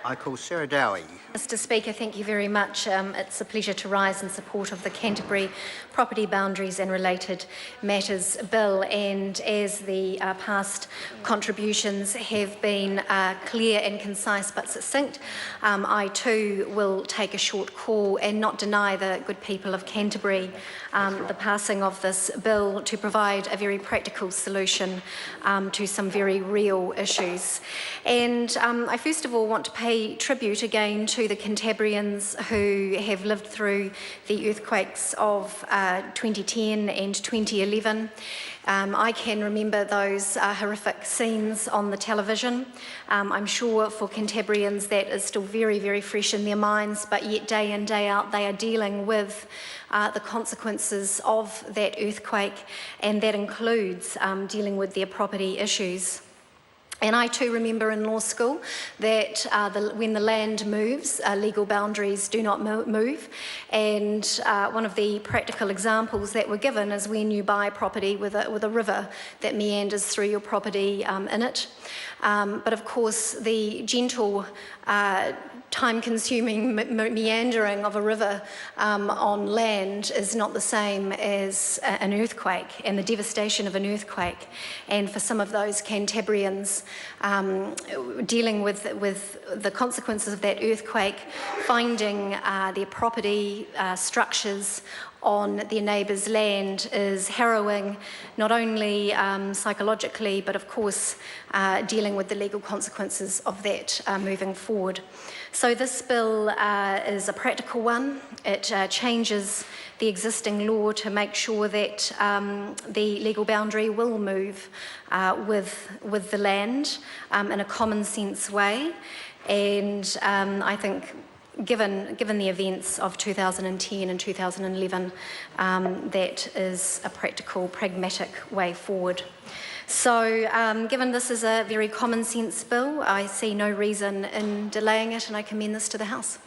I call Sarah Dowie. Mr Speaker, thank you very much. It's a pleasure to rise in support of the Canterbury Property Boundaries and Related Matters Bill, and as the past contributions have been clear and concise but succinct, I too will take a short call and not deny the good people of Canterbury the passing of this bill to provide a very practical solution to some very real issues. And I first of all want to pay tribute again to the Cantabrians who have lived through the earthquakes of 2010 and 2011. I can remember those horrific scenes on the television. I'm sure for Cantabrians that is still very, very fresh in their minds, but yet day in, day out they are dealing with the consequences of that earthquake, and that includes dealing with their property issues. And I too remember in law school that when the land moves, legal boundaries do not move. And one of the practical examples that were given is when you buy property with a river that meanders through your property in it. But of course, the gentle time-consuming meandering of a river on land is not the same as an earthquake and the devastation of an earthquake. And for some of those Cantabrians, dealing with the consequences of that earthquake, finding their property structures on their neighbour's land is harrowing, not only psychologically, but of course dealing with the legal consequences of that moving forward. So this bill is a practical one. It changes the existing law to make sure that the legal boundary will move with the land in a common sense way. And I think given the events of 2010 and 2011, that is a practical, pragmatic way forward. So given this is a very common sense bill, I see no reason in delaying it, and I commend this to the House.